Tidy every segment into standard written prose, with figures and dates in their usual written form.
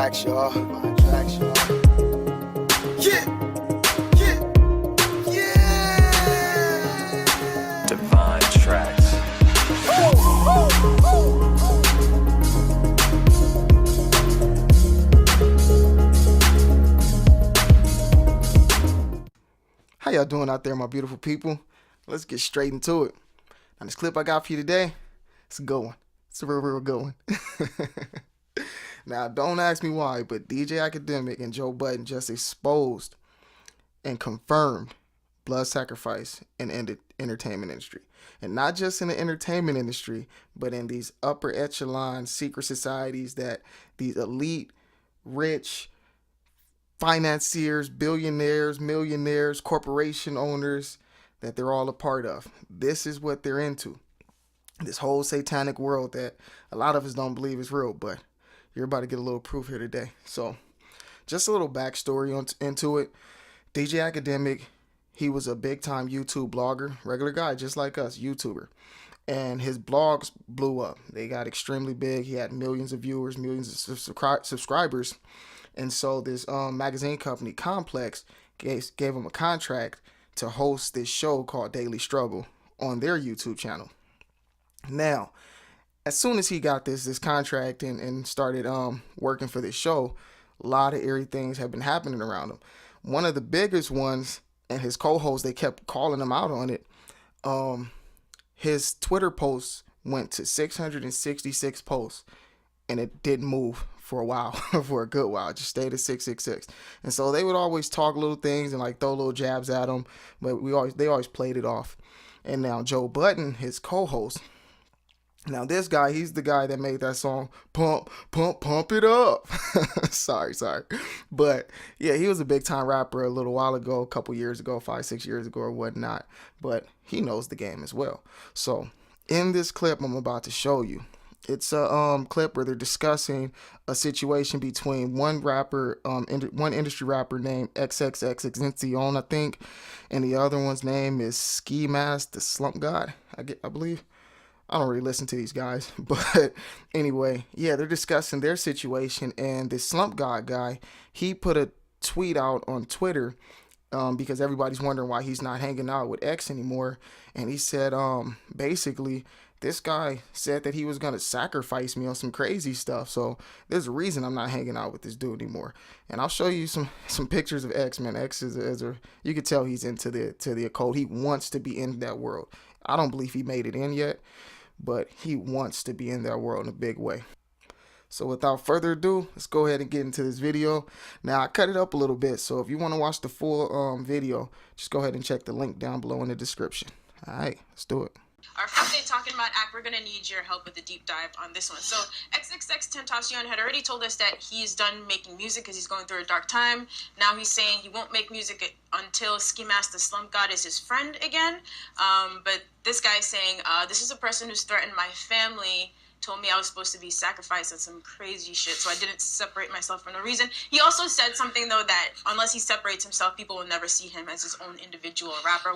tracks, y'all. Yeah. Divine tracks. How y'all doing out there, my beautiful people? Let's get straight into it. Now, this clip I got for you today, it's a good one. It's a real good one. Now, don't ask me why, but DJ Academic and Joe Budden just exposed and confirmed blood sacrifice in the entertainment industry. And not just in the entertainment industry, but in these upper echelon secret societies that these elite, rich, financiers, billionaires, millionaires, corporation owners, that they're all a part of. This is what they're into. This whole satanic world that a lot of us don't believe is real, but you're about to get a little proof here today. So just a little backstory into it. DJ Academic, he was a big time YouTube blogger, regular guy, just like us, YouTuber. And his blogs blew up. They got extremely big. He had millions of viewers, millions of subscribers. And so this magazine company, Complex, gave him a contract to host this show called Daily Struggle on their YouTube channel. Now, as soon as he got this contract and started working for this show, a lot of eerie things have been happening around him. One of the biggest ones, and his co-host, they kept calling him out on it. His Twitter posts went to 666 posts, and it didn't move for a while, for a good while. It just stayed at 666. And so they would always talk little things and like throw little jabs at him, but they always played it off. And now Joe Budden, his co-host, now this guy, he's the guy that made that song, Pump It Up. sorry. But yeah, he was a big time rapper a little while ago, a couple years ago, 5-6 years ago or whatnot. But he knows the game as well. So in this clip I'm about to show you, it's a clip where they're discussing a situation between one rapper, one industry rapper named XXXTentacion, I think, and the other one's name is Ski Mask, the Slump God, I believe. I don't really listen to these guys, but anyway, yeah, they're discussing their situation, and this Slump God guy, he put a tweet out on Twitter because everybody's wondering why he's not hanging out with X anymore, and he said, basically, this guy said that he was going to sacrifice me on some crazy stuff, so there's a reason I'm not hanging out with this dude anymore. And I'll show you some pictures of X, man. X is you can tell he's into the occult. He wants to be in that world. I don't believe he made it in yet, but he wants to be in that world in a big way. So without further ado, let's go ahead and get into this video. Now, I cut it up a little bit, so if you want to watch the full video, just go ahead and check the link down below in the description. All right, let's do it. Our first day talking about act, we're going to need your help with a deep dive on this one. So XXXTentacion had already told us that he's done making music because he's going through a dark time. Now he's saying he won't make music until Ski Mask the Slump God is his friend again. But this guy's saying, this is a person who's threatened my family, told me I was supposed to be sacrificed and some crazy shit, so I didn't separate myself for no reason. He also said something, though, that unless he separates himself, people will never see him as his own individual rapper.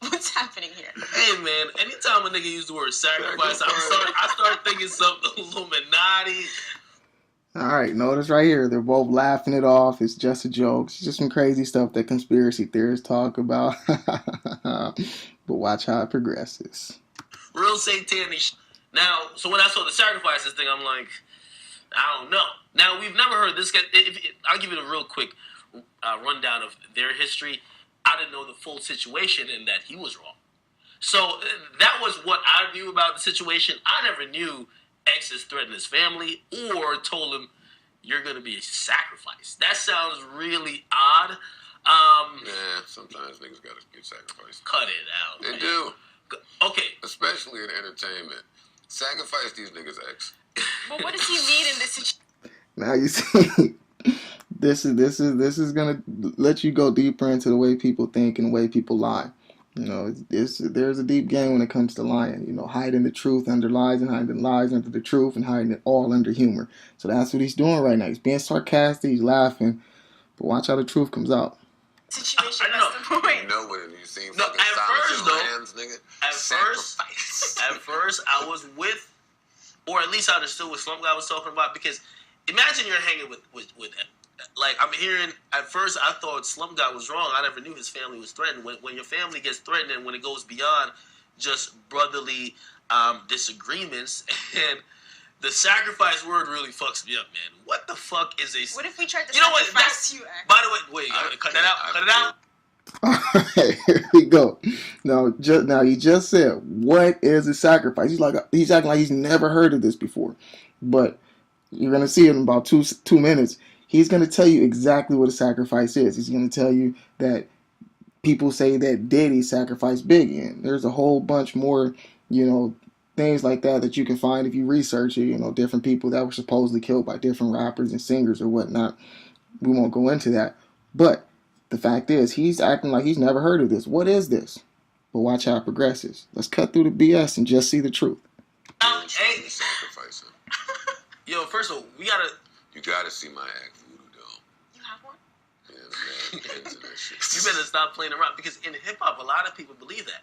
What's happening here? Hey, man, anytime a nigga use the word sacrifice, I start thinking something Illuminati. All right, notice right here, they're both laughing it off. It's just a joke. It's just some crazy stuff that conspiracy theorists talk about. But watch how it progresses. Real satanic Now, so when I saw the sacrifices thing, I'm like, I don't know. Now, we've never heard this guy. I'll give you a real quick rundown of their history. I didn't know the full situation and that he was wrong. So that was what I knew about the situation. I never knew X has threatened his family or told him, you're going to be a sacrifice. That sounds really odd. Yeah, sometimes niggas got to get sacrificed. Cut it out, They man. do. Okay. Especially in entertainment. Sacrifice these niggas, X. But what does he mean in this situation? Now you see, this is gonna let you go deeper into the way people think and the way people lie. You know, there's a deep game when it comes to lying. You know, hiding the truth under lies and hiding lies under the truth and hiding it all under humor. So that's what he's doing right now. He's being sarcastic. He's laughing, but watch how the truth comes out. Situation, that's the point. You know what? You seen No, fucking at Silence first, and though, Lambs, nigga? At first, I was with, or at least I understood what Slump Guy was talking about, because imagine you're hanging with like I'm hearing. At first, I thought Slum God was wrong. I never knew his family was threatened. When your family gets threatened, and when it goes beyond just brotherly disagreements, and the sacrifice word really fucks me up, man. What the fuck is a? What if we tried to You know what? sacrifice you? By the way, wait, cut that out. Cut it out. Alright, here we go. Now he just said, "What is a sacrifice?" He's acting like he's never heard of this before, but you're gonna see it in about two minutes. He's gonna tell you exactly what a sacrifice is. He's gonna tell you that people say that Diddy sacrificed Biggie, and there's a whole bunch more, things like that you can find if you research it. Different people that were supposedly killed by different rappers and singers or whatnot. We won't go into that, but the fact is, he's acting like he's never heard of this. What is this? But watch how it progresses. Let's cut through the BS and just see the truth. Hey, Sacrifice him. yo, first of all, You gotta see my act voodoo doll. You have one? Yeah, man, into that shit. You better stop playing around because in hip hop, a lot of people believe that.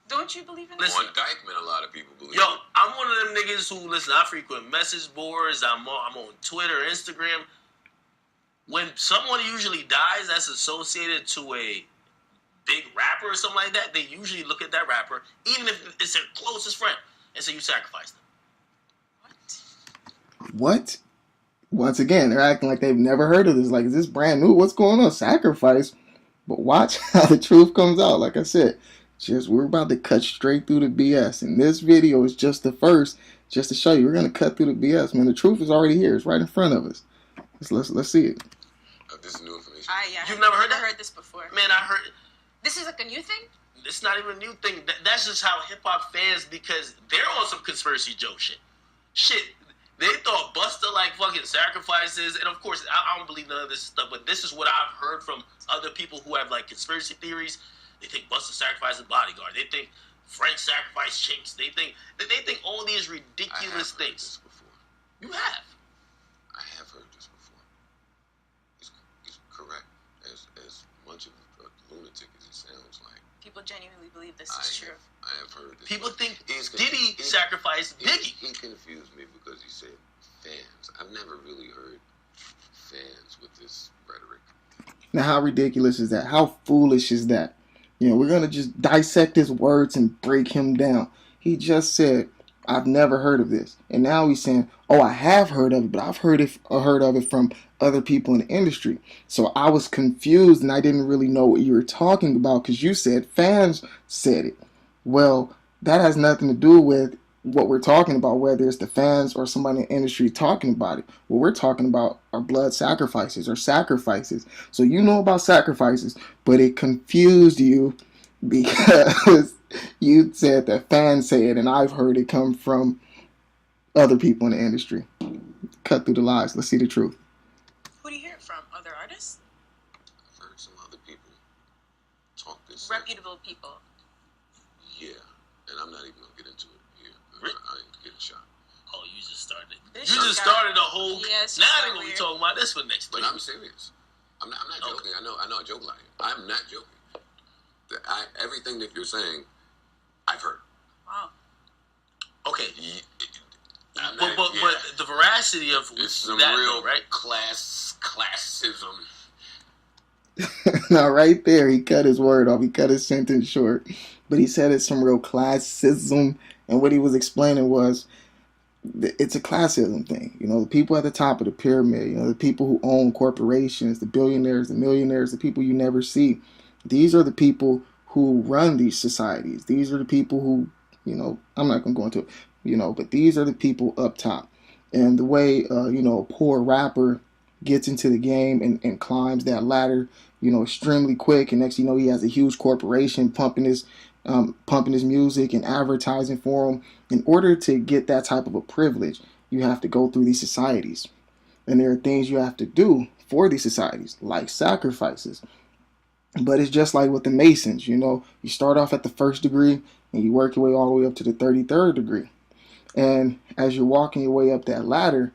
Don't you believe in Listen, On Dykeman, a lot of people believe. Yo, I'm one of them niggas who listen. I frequent message boards. I'm on Twitter, Instagram. When someone usually dies that's associated to a big rapper or something like that, they usually look at that rapper, even if it's their closest friend, and say you sacrificed them. What? Once again, they're acting like they've never heard of this. Like, is this brand new? What's going on? Sacrifice? But watch how the truth comes out. Like I said, we're about to cut straight through the BS. And this video is just the first, just to show you. We're going to cut through the BS, man. The truth is already here. It's right in front of us. Let's see it. This is new information. Yeah. You've never heard that? heard this before. Man, I heard. This is like a new thing? It's not even a new thing. That's just how hip hop fans, because they're on some conspiracy joke shit. They thought Busta like fucking sacrifices, and of course I don't believe none of this stuff. But this is what I've heard from other people who have like conspiracy theories. They think Busta sacrificed a bodyguard. They think Frank sacrificed Chinks. They think all these ridiculous things. You have. I have heard this before. He's correct. As much of a lunatic as he sounds like. People genuinely believe this is true. I have heard this. People think Diddy sacrificed Biggie. He confused me because he said fans. I've never really heard fans with this rhetoric. Now, how ridiculous is that? How foolish is that? We're going to just dissect his words and break him down. He just said, I've never heard of this. And now he's saying, oh, I have heard of it, but I've heard of it from other people in the industry. So I was confused and I didn't really know what you were talking about because you said fans said it. Well, that has nothing to do with what we're talking about, whether it's the fans or somebody in the industry talking about it. What we're talking about are blood sacrifices or sacrifices. So you know about sacrifices, but it confused you because you said that fans say it, and I've heard it come from other people in the industry. Cut through the lies. Let's see the truth. Who do you hear it from? Other artists? I've heard some other people talk this. Reputable people. Yeah, and I'm not even gonna get into it here. I ain't get a shot. Oh, you just started. This You shit just got- started a whole. Yes, now so they're gonna be weird. talking about this for next But week. I'm serious. I'm not joking. I know I joke like it. I'm not joking. Everything that you're saying, I've heard. Wow. Okay, I'm but not- yeah. the veracity of It's some that, real though, right? classism. Now, right there, he cut his word off. He cut his sentence short. But he said it's some real classism. And what he was explaining was it's a classism thing. The people at the top of the pyramid, the people who own corporations, the billionaires, the millionaires, the people you never see. These are the people who run these societies. These are the people who, I'm not going to go into it, but these are the people up top. And the way, a poor rapper gets into the game and climbs that ladder, extremely quick. And next, he has a huge corporation pumping his music and advertising for him. In order to get that type of a privilege, you have to go through these societies. And there are things you have to do for these societies, like sacrifices. But it's just like with the Masons, you start off at the first degree and you work your way all the way up to the 33rd degree. And as you're walking your way up that ladder,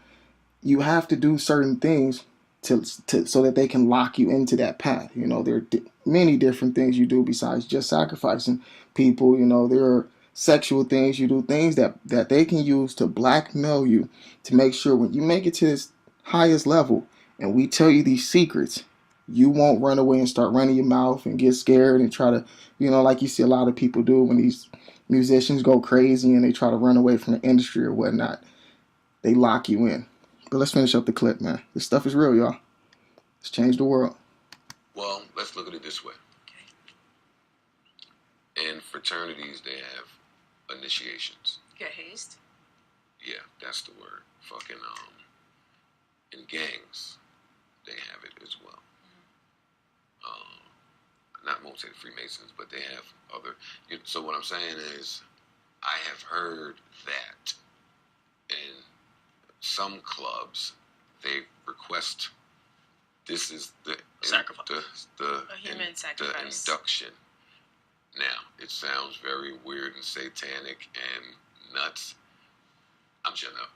you have to do certain things to so that they can lock you into that path. There are many different things you do besides just sacrificing people. There are sexual things you do, things that they can use to blackmail you to make sure when you make it to highest level, and we tell you these secrets, you won't run away and start running your mouth and get scared and try to, like you see a lot of people do when these musicians go crazy and they try to run away from the industry or whatnot. They lock you in. But let's finish up the clip, man. This stuff is real, y'all. It's changed the world. Well, let's look at it this way. In fraternities, they have initiations. Get hazed. Yeah, that's the word. Fucking, in gangs, they have it as well. Not most of the Freemasons, but they have other. So what I'm saying is, I have heard that in some clubs, they request, this is the Sacrifice. The human sacrifice. The induction. Now, it sounds very weird and satanic and nuts. I'm shutting up.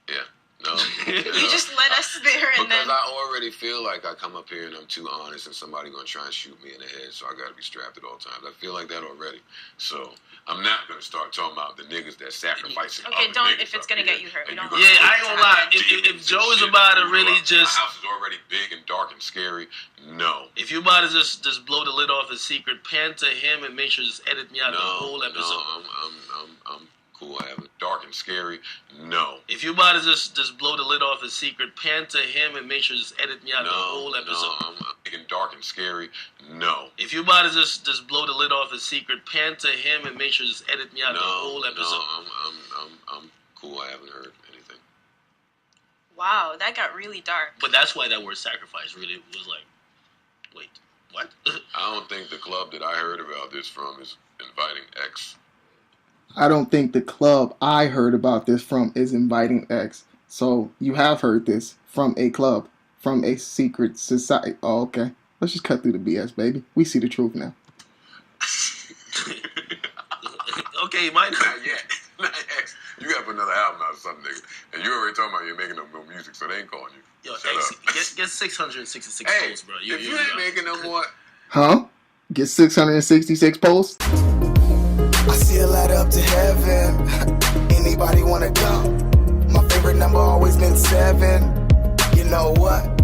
Yeah. No. You just led us there, and because then I already feel like I come up here and I'm too honest and somebody gonna try and shoot me in the head, so I gotta be strapped at all times. I feel like that already. So I'm not gonna start talking about the niggas that sacrificing. okay, other don't niggas if it's up gonna here, get you hurt. and We you don't Yeah, want I ain't gonna lie. If Joe is about to really just, my house is already big and dark and scary. No. if you about to just blow the lid off his secret, pan to him and make sure to just edit me out the whole episode. I'm cool. I have it dark and scary. No. If you about to just blow the lid off his secret, pan to him and make sure to just edit me out the whole episode. No, I'm making dark and scary. No. If you about to just blow the lid off his secret, pan to him and make sure to just edit me out the whole episode. No, I'm cool. I haven't heard anything. Wow, that got really dark. But that's why that word sacrifice really was like, wait, what? I don't think the club that I heard about this from is inviting X. I don't think the club I heard about this from is inviting X. So you have heard this from a club, from a secret society. Oh, okay. Let's just cut through the BS, baby. We see the truth now. Okay, mine. Not yet. Not X. You gotta put another album out or something, nigga. And you already talking about you're making no music, so they ain't calling you. Yo, Shut X, up. get 666 Hey, posts, bro. if you ain't making no more... Huh? Get 666 posts? I see a ladder up to heaven. Anybody wanna come? My favorite number always been 7. You know what?